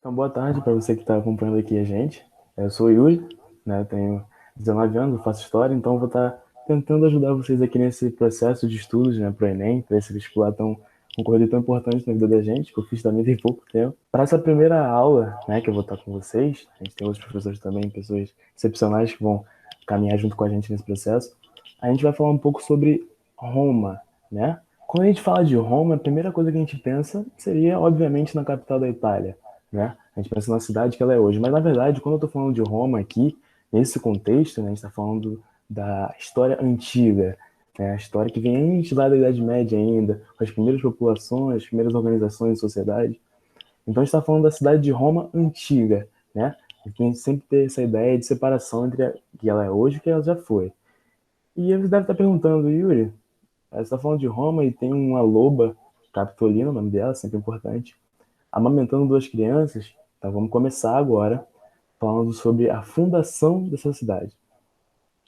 Então, boa tarde para você que está acompanhando aqui a gente. Eu sou o Yuri, né? Eu tenho 19 anos, eu faço história, então eu vou estar tentando ajudar vocês aqui nesse processo de estudos, né, para o Enem, para esse vestibular tão concorrido tão importante na vida da gente, que eu fiz também tem pouco tempo. Para essa primeira aula, né, que eu vou estar com vocês, a gente tem outros professores também, pessoas excepcionais que vão caminhar junto com a gente nesse processo. A gente vai falar um pouco sobre Roma, né? Quando a gente fala de Roma, a primeira coisa que a gente pensa seria, obviamente, na capital da Itália, né? A gente pensa na cidade que ela é hoje. Mas, na verdade, quando eu estou falando de Roma aqui, nesse contexto, né, a gente está falando da história antiga, né, a história que vem antes lá da Idade Média ainda, com as primeiras populações, as primeiras organizações de sociedade. Então, a gente está falando da cidade de Roma antiga, né? A gente sempre tem essa ideia de separação entre o que ela é hoje e o que ela já foi. E você deve estar perguntando, Yuri, você está falando de Roma e tem uma loba capitolina, o nome dela, sempre importante, amamentando duas crianças. Então vamos começar agora falando sobre a fundação dessa cidade.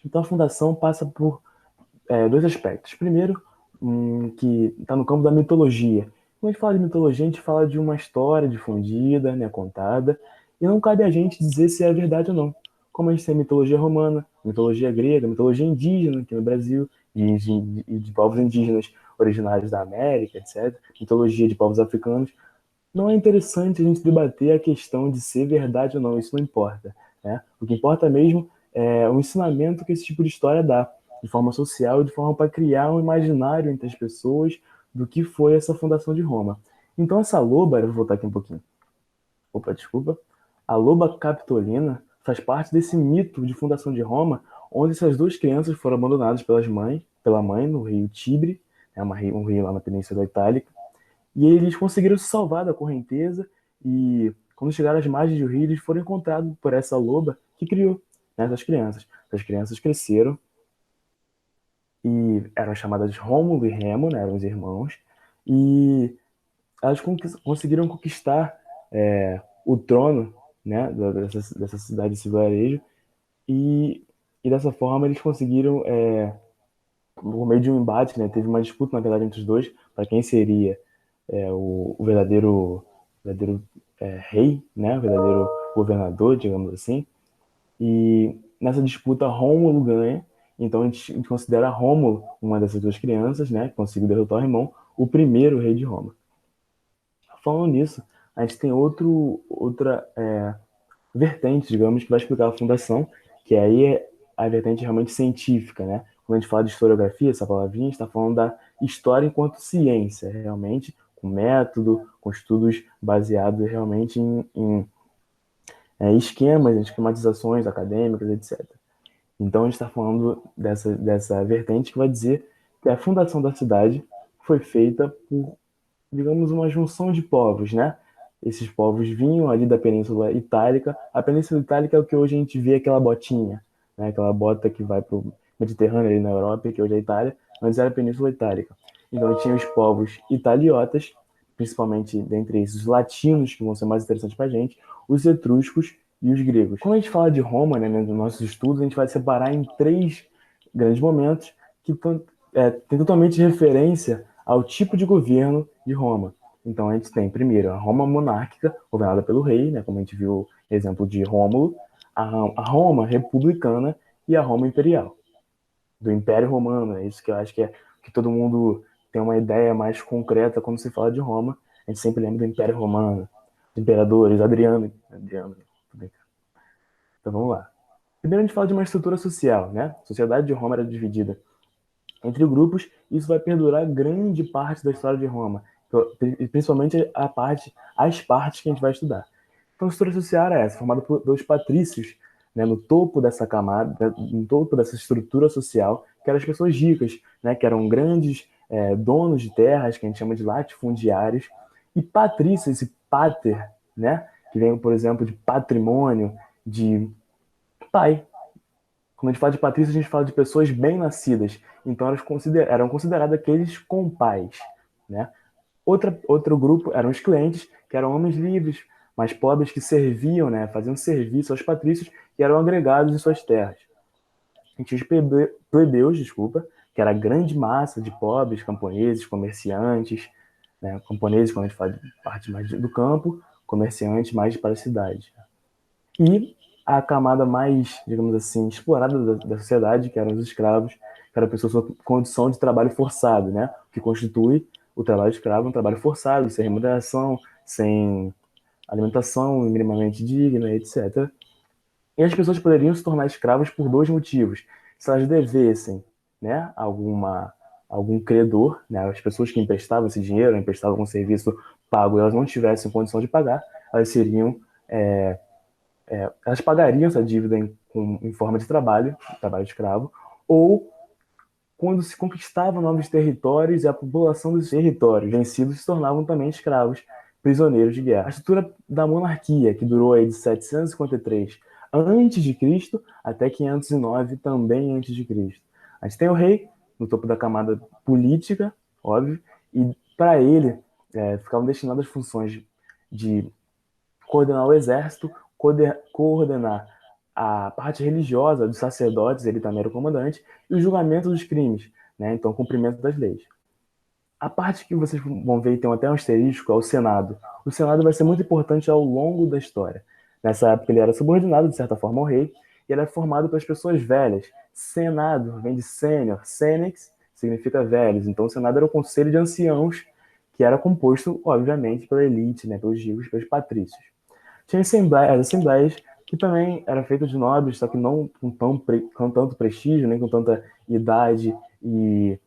Então a fundação passa por dois aspectos. Primeiro, que está no campo da mitologia. Quando a gente fala de mitologia, a gente fala de uma história difundida, né, contada, e não cabe a gente dizer se é verdade ou não. Como a gente tem mitologia romana, mitologia grega, mitologia indígena aqui no Brasil, de povos indígenas originários da América, etc., mitologia de povos africanos, não é interessante a gente debater a questão de ser verdade ou não, isso não importa, né? O que importa mesmo é o ensinamento que esse tipo de história dá, de forma social e de forma para criar um imaginário entre as pessoas do que foi essa fundação de Roma. Então essa loba, eu vou voltar aqui um pouquinho. Opa, desculpa. A loba capitolina faz parte desse mito de fundação de Roma, onde essas duas crianças foram abandonadas pela mãe no rio Tibre, um rio lá na Península Itálica, e eles conseguiram se salvar da correnteza e quando chegaram às margens do rio, eles foram encontrados por essa loba que criou, né, essas crianças. Essas crianças cresceram e eram chamadas de Rômulo e Remo, né, eram os irmãos, e elas conseguiram conquistar o trono, né, dessa cidade, desse vilarejo, e, e dessa forma eles conseguiram, por meio de um embate, né, teve uma disputa, na verdade, entre os dois, para quem seria o verdadeiro rei, né, o verdadeiro governador, digamos assim. E nessa disputa, Rômulo ganha. Então a gente considera Rômulo uma dessas duas crianças, né, que conseguiu derrotar o irmão, o primeiro rei de Roma. Falando nisso, a gente tem outra vertente, digamos, que vai explicar a fundação, que aí é a vertente realmente científica, né? Quando a gente fala de historiografia, essa palavrinha, a gente está falando da história enquanto ciência, realmente, com método, com estudos baseados realmente em esquemas, em esquematizações acadêmicas, etc. Então a gente está falando dessa vertente que vai dizer que a fundação da cidade foi feita por, digamos, uma junção de povos, né? Esses povos vinham ali da Península Itálica. A Península Itálica é o que hoje a gente vê aquela botinha, né? Aquela bota que vai para o Mediterrâneo ali na Europa, que hoje é a Itália, antes era a Península Itálica. Então tinha os povos italiotas, principalmente dentre esses os latinos, que vão ser mais interessantes para a gente, os etruscos e os gregos. Quando a gente fala de Roma, né, nos nossos estudos, a gente vai separar em três grandes momentos que tem totalmente referência ao tipo de governo de Roma. Então a gente tem primeiro a Roma monárquica, governada pelo rei, né, como a gente viu exemplo de Rômulo, a Roma republicana e a Roma imperial, do Império Romano. É isso que eu acho que é que todo mundo tem uma ideia mais concreta quando se fala de Roma. A gente sempre lembra do Império Romano, dos imperadores, Adriano. Então vamos lá. Primeiro a gente fala de uma estrutura social, né? A sociedade de Roma era dividida entre grupos, isso vai perdurar grande parte da história de Roma, principalmente as partes que a gente vai estudar. Então, a estrutura social era essa, formada pelos patrícios, né, no topo dessa camada, no topo dessa estrutura social, que eram as pessoas ricas, né, que eram grandes donos de terras, que a gente chama de latifundiários, e patrícios, esse pater, né, que vem, por exemplo, de patrimônio, de pai. Quando a gente fala de patrícios, a gente fala de pessoas bem-nascidas. Então, eram considerados aqueles com pais, né? Outro grupo eram os clientes, que eram homens livres, mas pobres que serviam, né? Faziam serviço aos patrícios e eram agregados em suas terras. A gente tinha os plebeus, desculpa, que era a grande massa de pobres, camponeses, comerciantes, né? Camponeses, quando a gente fala de parte mais do campo, comerciantes mais para a cidade. E a camada mais, digamos assim, explorada da sociedade, que eram os escravos, que eram pessoas sob condição de trabalho forçado, né? Que constitui o trabalho escravo um trabalho forçado, sem remuneração, sem alimentação minimamente digna, etc. E as pessoas poderiam se tornar escravas por dois motivos. Se elas devessem, né, algum credor, né, as pessoas que emprestavam esse dinheiro, emprestavam um serviço pago, e elas não tivessem condição de pagar, elas seriam, elas pagariam essa dívida em forma de trabalho escravo, ou quando se conquistavam novos territórios e a população dos territórios vencidos se tornavam também escravos, prisioneiros de guerra. A estrutura da monarquia, que durou aí de 753 antes de Cristo até 509 também antes de Cristo. A gente tem o rei no topo da camada política, óbvio, e para ele ficavam destinadas funções de coordenar o exército, coordenar a parte religiosa dos sacerdotes, ele também era o comandante, e o julgamento dos crimes, né? Então, o cumprimento das leis. A parte que vocês vão ver e tem até um asterisco é o Senado. O Senado vai ser muito importante ao longo da história. Nessa época ele era subordinado, de certa forma, ao rei, e era formado pelas pessoas velhas. Senado vem de sênior, senex significa velhos. Então o Senado era o conselho de anciãos, que era composto, obviamente, pela elite, né, pelos ricos, pelos patrícios. Tinha as assembleias, que também eram feitas de nobres, só que não com tanto prestígio, nem com tanta idade e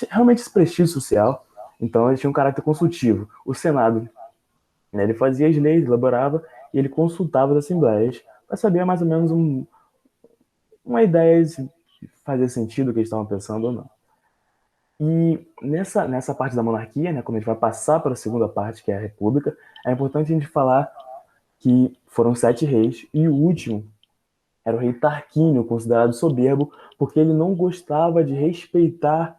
realmente esse prestígio social. Então ele tinha um caráter consultivo. O Senado, né, ele fazia as leis, elaborava, e ele consultava as assembleias para saber mais ou menos uma ideia se fazia sentido o que eles estavam pensando ou não. E nessa parte da monarquia, né, quando a gente vai passar para a segunda parte, que é a república, é importante a gente falar que foram 7 reis, e o último era o rei Tarquínio, considerado soberbo, porque ele não gostava de respeitar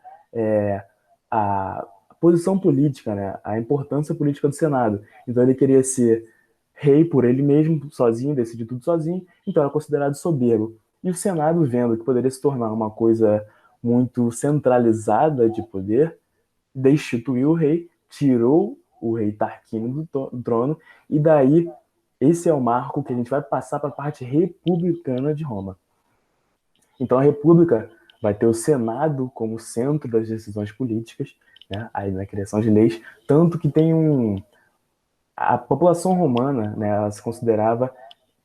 a posição política, né, a importância política do Senado. Então ele queria ser rei por ele mesmo, sozinho, decidir tudo sozinho, então era considerado soberbo. E o Senado, vendo que poderia se tornar uma coisa muito centralizada de poder, destituiu o rei, tirou o rei Tarquínio do trono, e daí esse é o marco que a gente vai passar para a parte republicana de Roma. Então a República vai ter o Senado como centro das decisões políticas, né, aí na criação de leis, tanto que tem a população romana, né, ela se considerava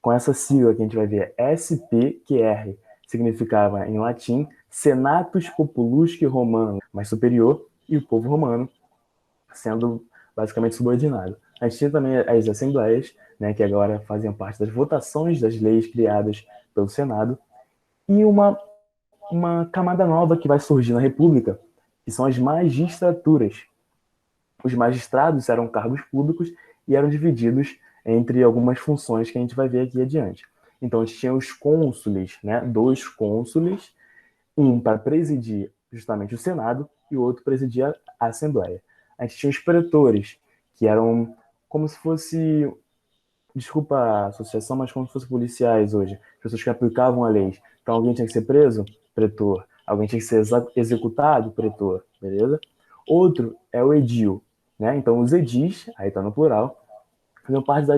com essa sigla que a gente vai ver, SPQR, significava em latim Senatus Populusque Romano, mais superior, e o povo romano sendo basicamente subordinado. A gente tinha também as assembleias, né, que agora faziam parte das votações das leis criadas pelo Senado, e uma camada nova que vai surgir na República, que são as magistraturas. Os magistrados eram cargos públicos e eram divididos entre algumas funções que a gente vai ver aqui adiante. Então, a gente tinha os cônsules, né? 2 cônsules, um para presidir justamente o Senado e o outro presidia a Assembleia. A gente tinha os pretores, que eram como se fosse, desculpa a associação, mas como se fossem policiais hoje, pessoas que aplicavam a lei. Então, alguém tinha que ser preso, pretor. Alguém tinha que ser executado, pretor, beleza? Outro é o edil, né? Então, os edis, aí está no plural, faziam parte da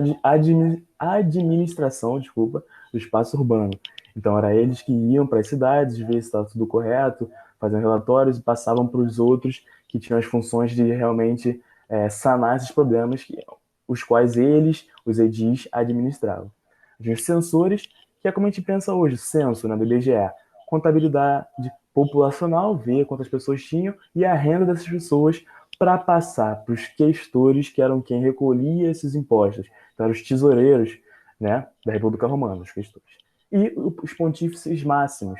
administração, desculpa, do espaço urbano. Então, era eles que iam para as cidades, ver se estava tudo correto, faziam relatórios e passavam para os outros que tinham as funções de realmente sanar esses problemas, os quais eles, os edis, administravam. Os censores, que é como a gente pensa hoje, censo, né, do IBGE, contabilidade populacional, ver quantas pessoas tinham e a renda dessas pessoas para passar para os questores, que eram quem recolhia esses impostos. Então, eram os tesoureiros, né, da República Romana, os questores. E os pontífices máximos,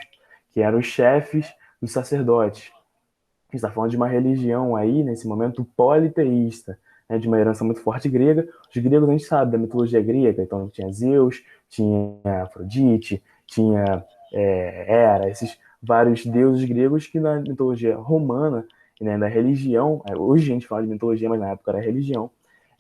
que eram os chefes dos sacerdotes. A gente está falando de uma religião aí, nesse momento, politeísta, né, de uma herança muito forte grega. Os gregos, a gente sabe da mitologia grega, então tinha Zeus, tinha Afrodite, tinha Hera, esses vários deuses gregos que na mitologia romana, né, da religião, hoje a gente fala de mitologia, mas na época era religião,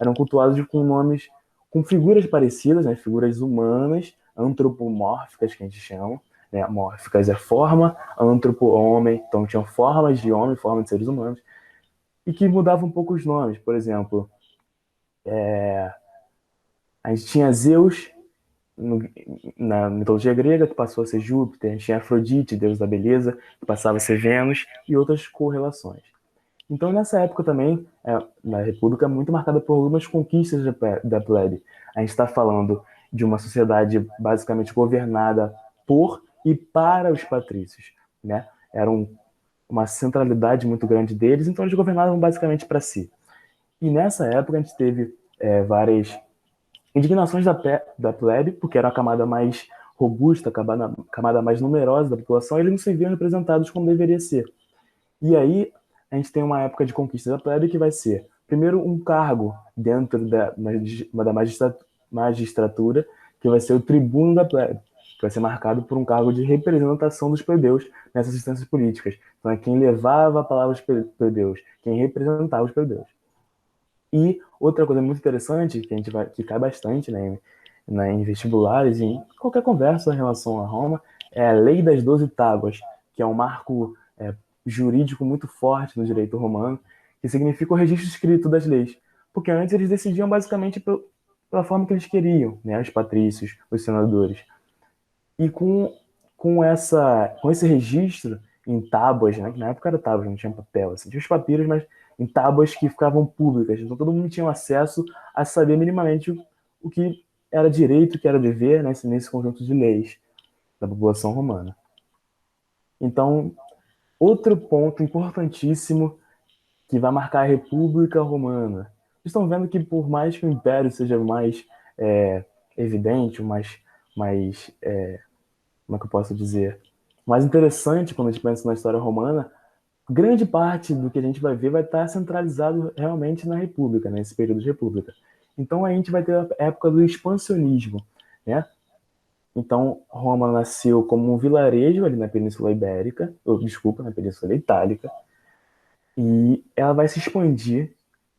eram cultuados com nomes, com figuras parecidas, né, figuras humanas, antropomórficas, que a gente chama, né, mórficas é forma, antropo-homem, então tinham formas de homem, formas de seres humanos, e que mudavam um pouco os nomes. Por exemplo, A gente tinha Zeus no- na mitologia grega, que passou a ser Júpiter, a gente tinha Afrodite, deus da beleza, que passava a ser Vênus, e outras correlações. Então, nessa época também, na República, é muito marcada por algumas conquistas da plebe. A gente está falando de uma sociedade basicamente governada por e para os patrícios, né? Era uma centralidade muito grande deles, então eles governavam basicamente para si. E nessa época a gente teve várias indignações da plebe, porque era a camada mais robusta, a camada mais numerosa da população, e eles não se viam representados como deveria ser. E aí a gente tem uma época de conquista da plebe que vai ser, primeiro, um cargo dentro da magistratura, que vai ser o tribuno da plebe, que vai ser marcado por um cargo de representação dos plebeus nessas instâncias políticas. Então é quem levava a palavra aos plebeus, quem representava os plebeus. E outra coisa muito interessante, que a gente que cai bastante, né, em vestibulares, em qualquer conversa em relação a Roma, é a Lei das 12 Tábuas, que é um marco jurídico muito forte no direito romano, que significa o registro escrito das leis. Porque antes eles decidiam basicamente pela forma que eles queriam, né, os patrícios, os senadores. E com esse registro em tábuas, né, que na época era tábuas, não tinha papel, assim, tinha os papiros, mas em tábuas que ficavam públicas. Então todo mundo tinha acesso a saber minimamente o que era direito, o que era dever, né, nesse conjunto de leis da população romana. Então, outro ponto importantíssimo que vai marcar a República Romana. Vocês estão vendo que por mais que o Império seja mais evidente, mais como é que eu posso dizer, mais interessante quando a gente pensa na história romana, grande parte do que a gente vai ver vai estar centralizado realmente na República, nesse período de República. Então a gente vai ter a época do expansionismo, né? Então Roma nasceu como um vilarejo ali na Península Ibérica, ou, desculpa, na Península Itálica, e ela vai se expandir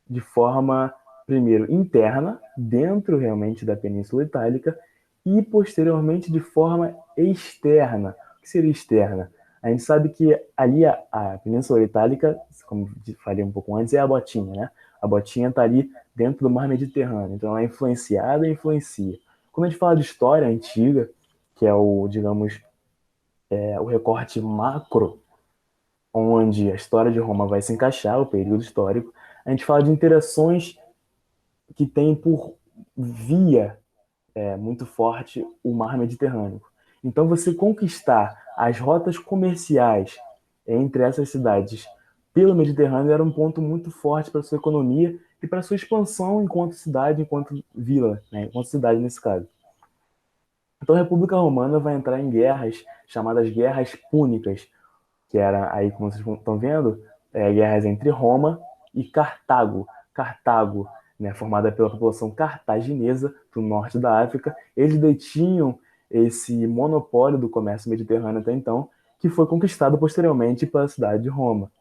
de forma, primeiro, interna, dentro realmente da Península Itálica, e posteriormente de forma externa. O que seria externa? A gente sabe que ali a Península Itálica, como falei um pouco antes, é a botinha, né? A botinha está ali dentro do mar Mediterrâneo, então ela é influenciada e influencia. Quando a gente fala de história antiga, que é o, digamos, o recorte macro, onde a história de Roma vai se encaixar, o período histórico, a gente fala de interações que tem por via muito forte o mar Mediterrâneo. Então, você conquistar as rotas comerciais entre essas cidades pelo Mediterrâneo era um ponto muito forte para a sua economia e para a sua expansão enquanto cidade, enquanto vila, né? Enquanto cidade nesse caso. Então, a República Romana vai entrar em guerras chamadas Guerras Púnicas, que era aí, como vocês estão vendo, guerras entre Roma e Cartago. Cartago, né, formada pela população cartaginesa do norte da África, eles detinham esse monopólio do comércio mediterrâneo até então, que foi conquistado posteriormente pela cidade de Roma.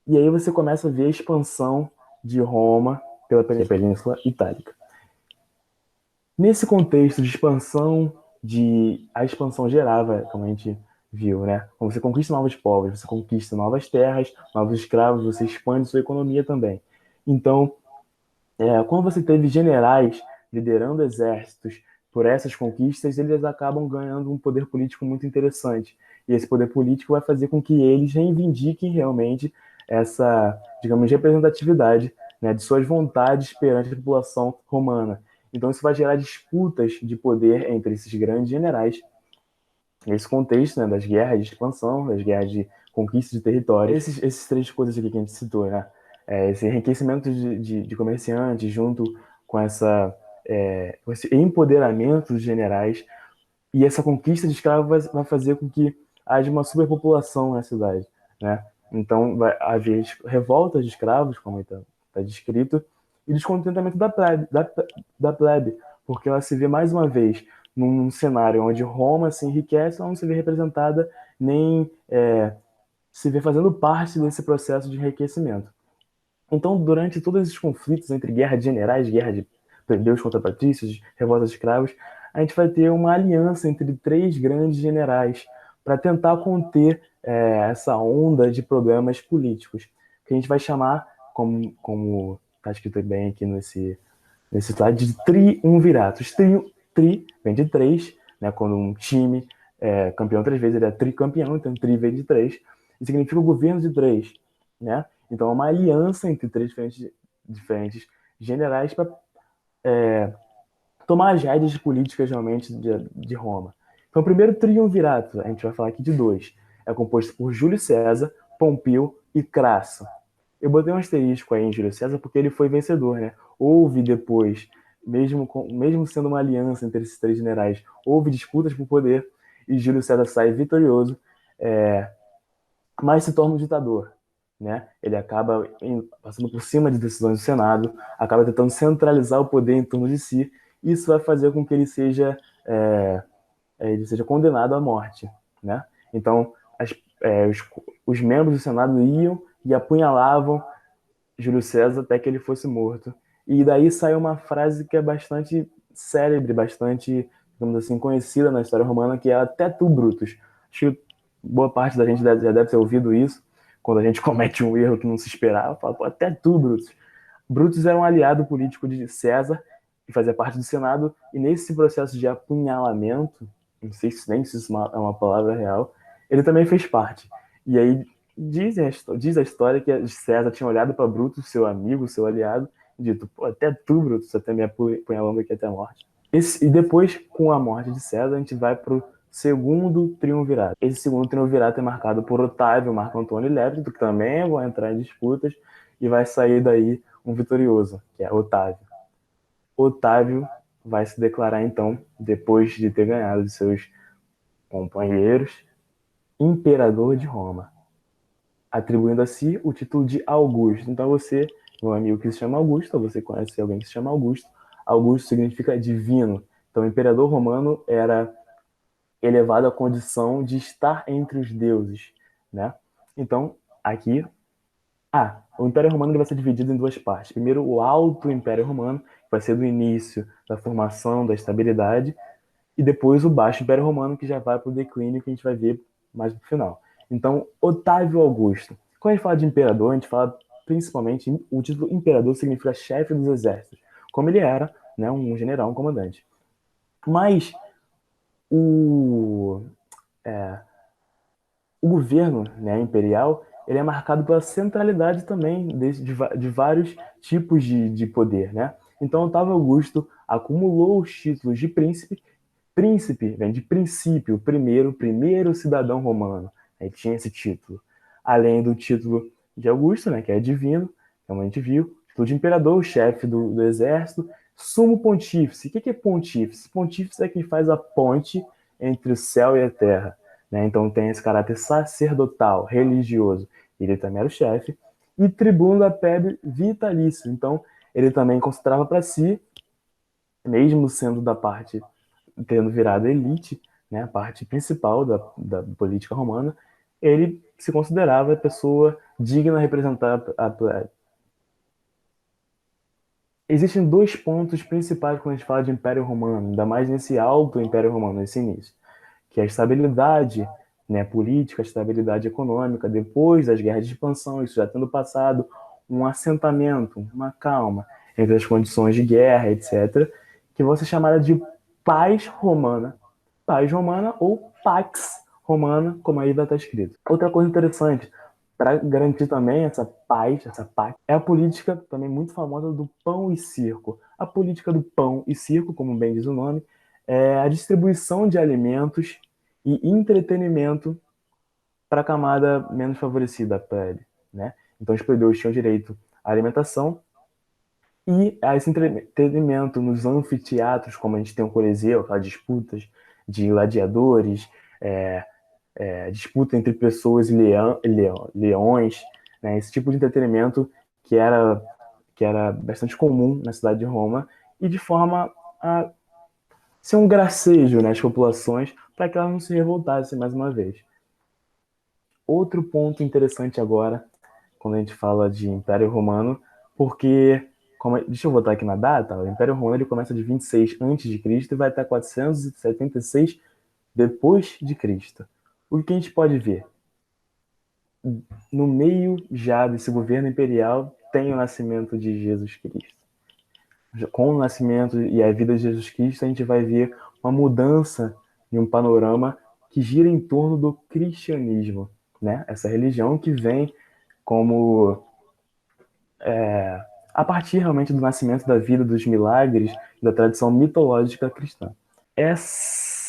E aí você começa a ver a expansão de Roma pela Península Itálica. Nesse contexto de expansão, a expansão gerava, como a gente viu, né? Quando você conquista novos povos, você conquista novas terras, novos escravos, você expande sua economia também. Então, quando você teve generais liderando exércitos por essas conquistas, eles acabam ganhando um poder político muito interessante. E esse poder político vai fazer com que eles reivindiquem realmente essa, digamos, representatividade, né, de suas vontades perante a população romana. Então isso vai gerar disputas de poder entre esses grandes generais. Nesse contexto, né, das guerras de expansão, das guerras de conquista de território, esses três coisas aqui que a gente citou, né? Esse enriquecimento de comerciantes junto com com esse empoderamento dos generais e essa conquista de escravos vai fazer com que haja uma superpopulação na cidade, né? Então vai haver revoltas de escravos, como está descrito, e descontentamento da plebe, porque ela se vê mais uma vez num cenário onde Roma se enriquece, ela não se vê representada nem se vê fazendo parte desse processo de enriquecimento. Então, durante todos esses conflitos entre guerra de generais, guerra de plebeus contra patrícios, revoltas de escravos, a gente vai ter uma aliança entre três grandes generais para tentar conter essa onda de problemas políticos, que a gente vai chamar como tá escrito bem aqui nesse slide, de triunviratos. Tri vem de três, né? Quando um time é campeão 3 vezes, ele é tricampeão, então tri vem de três, e significa o governo de três, né? Então é uma aliança entre três diferentes generais para tomar as rédeas políticas realmente de Roma. Então o primeiro triunvirato, a gente vai falar aqui de dois, é composto por Júlio César, Pompeu e Crasso. Eu botei um asterisco aí em Júlio César porque ele foi vencedor, né? Houve depois, mesmo sendo uma aliança entre esses três generais, houve disputas por poder e Júlio César sai vitorioso, mas se torna um ditador, né? Ele acaba passando por cima de decisões do Senado, acaba tentando centralizar o poder em torno de si. Isso vai fazer com que ele seja condenado à morte, né? Então, os membros do Senado iam e apunhalavam Júlio César até que ele fosse morto. E daí sai uma frase que é bastante célebre, bastante, digamos assim, conhecida na história romana, que é até tu, Brutus. Acho que boa parte da gente já deve ter ouvido isso, quando a gente comete um erro que não se esperava, fala, pô, até tu, Brutus. Brutus era um aliado político de César, e fazia parte do Senado, e nesse processo de apunhalamento, não sei se nem se isso é uma palavra real, ele também fez parte. E aí diz a história que César tinha olhado para Brutus, seu amigo, seu aliado, e dito, pô, até tu, Brutus, você até me apunhalando aqui até a morte. E depois, com a morte de César, a gente vai para o segundo triunvirato. Esse segundo triunvirato é marcado por Otávio, Marco Antônio e Lépido, que também vão entrar em disputas, e vai sair daí um vitorioso, que é Otávio. Otávio vai se declarar, então, depois de ter ganhado de seus companheiros, imperador de Roma, atribuindo a si o título de Augusto. Então você, meu amigo que se chama Augusto, ou você conhece alguém que se chama Augusto, Augusto significa divino. Então o imperador romano era elevado à condição de estar entre os deuses, né? Então, aqui, o Império Romano vai ser dividido em duas partes. Primeiro, o Alto Império Romano, que vai ser do início da formação, da estabilidade, e depois o Baixo Império Romano, que já vai para o declínio, que a gente vai ver mais no final. Então, Otávio Augusto. Quando a gente fala de imperador, a gente fala principalmente, o título imperador significa chefe dos exércitos, como ele era, né, um general, um comandante. Mas o, o governo, né, imperial, ele é marcado pela centralidade também de vários tipos de poder, né? Então, Otávio Augusto acumulou os títulos de príncipe. Príncipe vem de princípio, primeiro cidadão romano. Aí tinha esse título. Além do título de Augusto, né, que é divino, como a gente viu, título de imperador, chefe do exército, sumo pontífice. O que é pontífice? Pontífice é quem faz a ponte entre o céu e a terra. Né? Então tem esse caráter sacerdotal, religioso. Ele também era o chefe. E tribuno da plebe vitalício. Então ele também considerava para si, mesmo sendo da parte, tendo virado elite, né, a parte principal da política romana, ele se considerava a pessoa digna de representar a plebe. Existem dois pontos principais quando a gente fala de Império Romano, ainda mais nesse alto Império Romano, nesse início, que é a estabilidade, né, política, a estabilidade econômica, depois das guerras de expansão, isso já tendo passado, um assentamento, uma calma entre as condições de guerra, etc., que vão ser chamadas de paz romana ou pax romana, como aí vai estar escrito. Outra coisa interessante, para garantir também essa paz, é a política também muito famosa do pão e circo. A política do pão e circo, como bem diz o nome, é a distribuição de alimentos e entretenimento para a camada menos favorecida, a pele, né? Então os plebeus tinham direito à alimentação e a esse entretenimento nos anfiteatros, como a gente tem o Coliseu, aquelas disputas de gladiadores, disputa entre pessoas e leões, né? Esse tipo de entretenimento que era, que era bastante comum na cidade de Roma e de forma a ser um gracejo nas populações para que elas não se revoltassem mais uma vez. Outro ponto interessante agora, quando a gente fala de Império Romano, porque, deixa eu botar aqui na data, o Império Romano ele começa de 26 a.C. e vai até 476 depois de Cristo. O que a gente pode ver? No meio já desse governo imperial, tem o nascimento de Jesus Cristo. Com o nascimento e a vida de Jesus Cristo, a gente vai ver uma mudança em um panorama que gira em torno do cristianismo, né? Essa religião que vem como a partir realmente do nascimento da vida, dos milagres, da tradição mitológica cristã.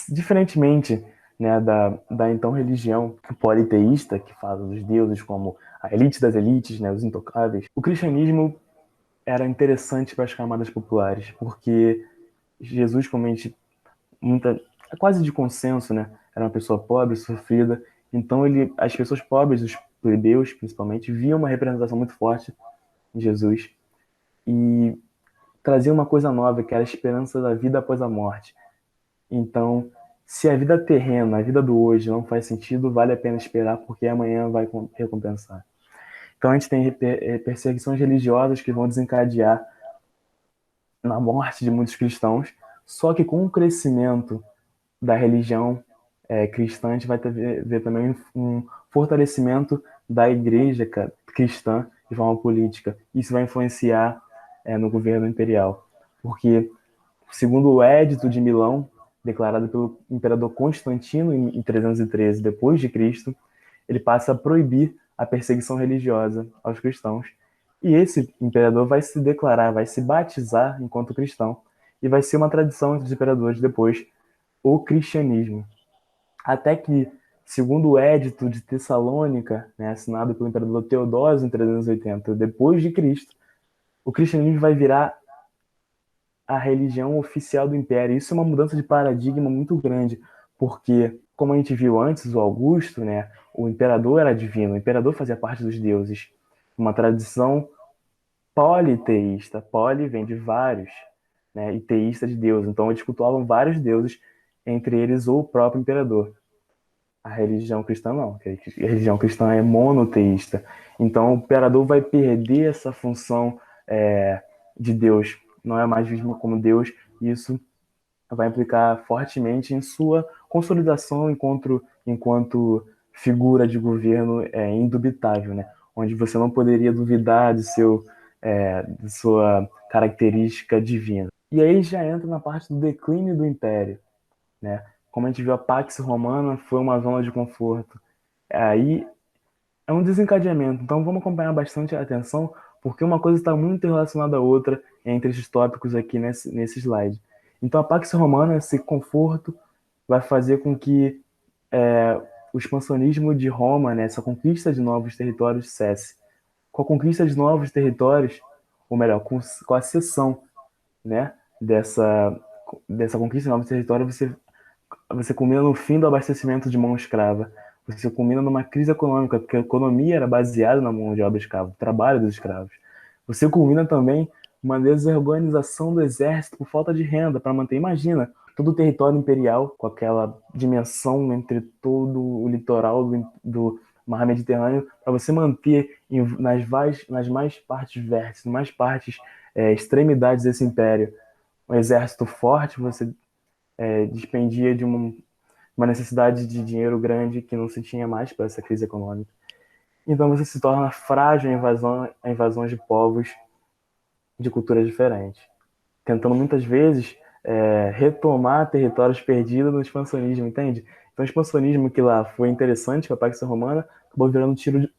Diferentemente, né, da então religião politeísta, que fala dos deuses como a elite das elites, né, os intocáveis, o cristianismo era interessante para as camadas populares, porque Jesus, como a gente muita é quase de consenso, né, era uma pessoa pobre, sofrida, então as pessoas pobres, os plebeus principalmente, viam uma representação muito forte em Jesus e trazia uma coisa nova, que era a esperança da vida após a morte. Então, se a vida terrena, a vida do hoje não faz sentido, vale a pena esperar, porque amanhã vai recompensar. Então, a gente tem perseguições religiosas que vão desencadear na morte de muitos cristãos, só que com o crescimento da religião cristã, a gente vai ver também um fortalecimento da igreja cristã de forma política. Isso vai influenciar no governo imperial, porque, segundo o Édito de Milão, declarado pelo imperador Constantino em 313 depois de Cristo, ele passa a proibir a perseguição religiosa aos cristãos. E esse imperador vai se declarar, vai se batizar enquanto cristão, e vai ser uma tradição entre os imperadores depois, o cristianismo. Até que, segundo o Édito de Tessalônica, né, assinado pelo imperador Teodósio em 380 depois de Cristo, o cristianismo vai virar a religião oficial do império. Isso é uma mudança de paradigma muito grande, porque, como a gente viu antes, o Augusto, né, o imperador era divino, o imperador fazia parte dos deuses. Uma tradição politeísta. Poli vem de vários, né, e teísta de Deus. Então, eles cultuavam vários deuses, entre eles o próprio imperador. A religião cristã não. A religião cristã é monoteísta. Então, o imperador vai perder essa função de Deus. Não é mais visto como Deus. E isso vai implicar fortemente em sua consolidação enquanto figura de governo indubitável, né? Onde você não poderia duvidar de sua característica divina. E aí já entra na parte do declínio do império, né? Como a gente viu, a Pax Romana foi uma zona de conforto. Aí é um desencadeamento. Então vamos acompanhar bastante a atenção, porque uma coisa está muito relacionada à outra entre esses tópicos aqui nesse slide. Então a Pax Romana, esse conforto, vai fazer com que o expansionismo de Roma, né, essa conquista de novos territórios, cesse. Com a conquista de novos territórios, ou melhor, com a cessão, né, dessa conquista de novos territórios, você culmina no fim do abastecimento de mão escrava. Você culmina numa crise econômica, porque a economia era baseada na mão de obra escrava, no trabalho dos escravos. Você culmina também uma desorganização do exército por falta de renda para manter. Imagina, todo o território imperial, com aquela dimensão entre todo o litoral do Mar Mediterrâneo, para você manter nas mais partes vértices, nas mais partes extremidades desse império, um exército forte, você despendia de uma necessidade de dinheiro grande que não se tinha mais para essa crise econômica. Então você se torna frágil a invasões de povos de culturas diferentes, tentando muitas vezes retomar territórios perdidos no expansionismo, entende? Então o expansionismo que lá foi interessante para a Pax Romana acabou virando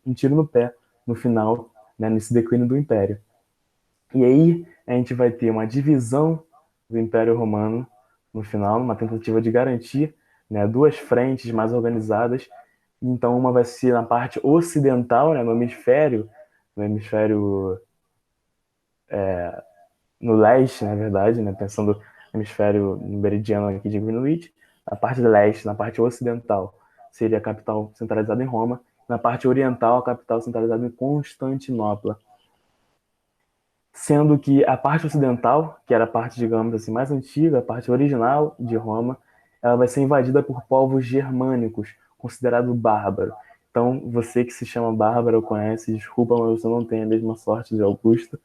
um tiro no pé no final, né, nesse declínio do Império. E aí a gente vai ter uma divisão do Império Romano no final, uma tentativa de garantir, né, duas frentes mais organizadas. Então uma vai ser na parte ocidental, né, no hemisfério no leste, na verdade, né, pensando no hemisfério meridiano aqui de Greenwich, na parte leste, na parte ocidental, seria a capital centralizada em Roma, na parte oriental, a capital centralizada em Constantinopla. Sendo que a parte ocidental, que era a parte, digamos assim, mais antiga, a parte original de Roma, ela vai ser invadida por povos germânicos, considerado bárbaro. Então, você que se chama bárbaro, conhece, desculpa, mas você não tem a mesma sorte de Augusto.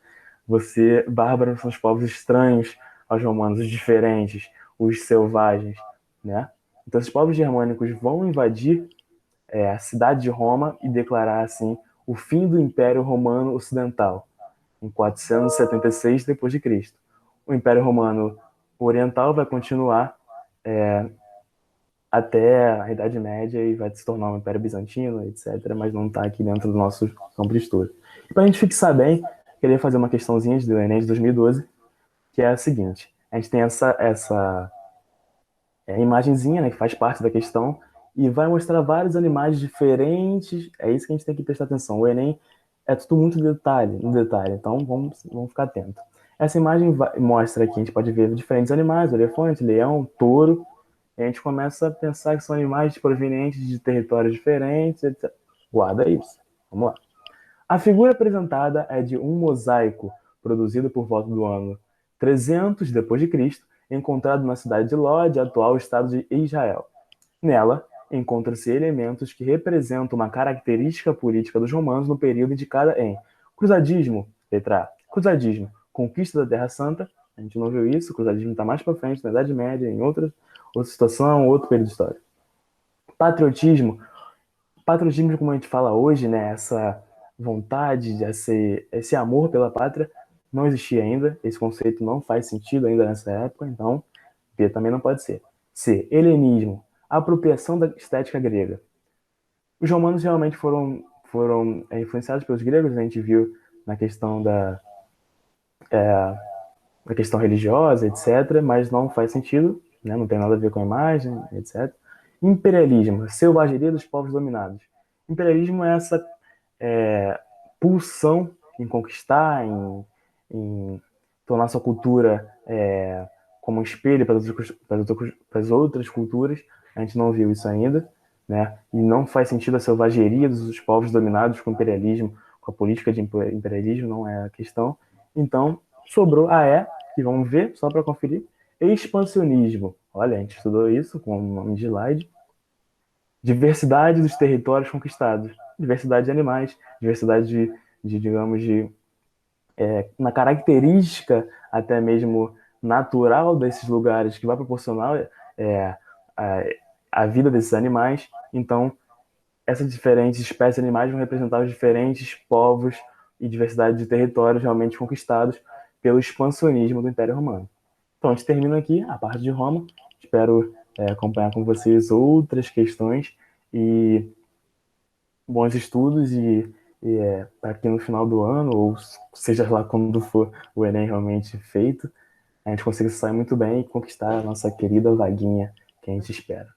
Bárbaros são os povos estranhos aos romanos, os diferentes, os selvagens, né? Então, esses povos germânicos vão invadir a cidade de Roma e declarar, assim, o fim do Império Romano Ocidental. em 476 depois de Cristo. O Império Romano Oriental vai continuar até a Idade Média e vai se tornar um Império Bizantino, etc., mas não está aqui dentro do nosso campo de estudo. E para a gente fixar bem, queria fazer uma questãozinha do Enem de 2012, que é a seguinte: a gente tem essa imagenzinha, né, que faz parte da questão, e vai mostrar vários animais diferentes. É isso que a gente tem que prestar atenção. O Enem é tudo muito detalhe, no detalhe, então vamos ficar atento. Essa imagem mostra aqui, a gente pode ver diferentes animais: elefante, leão, touro. E a gente começa a pensar que são animais provenientes de territórios diferentes, etc. Guarda isso. Vamos lá. A figura apresentada é de um mosaico produzido por volta do ano 300 depois de Cristo, encontrado na cidade de Lod, atual estado de Israel. Nela, encontram-se elementos que representam uma característica política dos romanos no período indicado em cruzadismo, letra A, cruzadismo, conquista da Terra Santa. A gente não viu isso, o cruzadismo está mais para frente, na Idade Média, em outra situação, outro período histórico. Patriotismo, patriotismo como a gente fala hoje, né, essa vontade, esse amor pela pátria, não existia ainda, esse conceito não faz sentido ainda nessa época, então B também não pode ser. C, helenismo, apropriação da estética grega. Os romanos realmente foram influenciados pelos gregos, a gente viu na questão da questão religiosa, etc., mas não faz sentido, né? Não tem nada a ver com a imagem, etc. Imperialismo, selvageria dos povos dominados. Imperialismo é essa é, pulsão em conquistar, em tornar sua cultura como um espelho para as outras culturas. A gente não viu isso ainda, né? E não faz sentido a selvageria dos povos dominados com o imperialismo, com a política de imperialismo, não é a questão. Então, sobrou a E, que vamos ver, só para conferir, expansionismo. Olha, a gente estudou isso com o nome de slide. Diversidade dos territórios conquistados, diversidade de animais, diversidade digamos, na característica até mesmo natural desses lugares que vai proporcionar a, a vida desses animais. Então, essas diferentes espécies de animais vão representar os diferentes povos e diversidade de territórios realmente conquistados pelo expansionismo do Império Romano. Então, a gente termina aqui a parte de Roma. Espero acompanhar com vocês outras questões e bons estudos e para que no final do ano, ou seja lá quando for o Enem realmente feito, a gente consiga sair muito bem e conquistar a nossa querida vaguinha que a gente espera.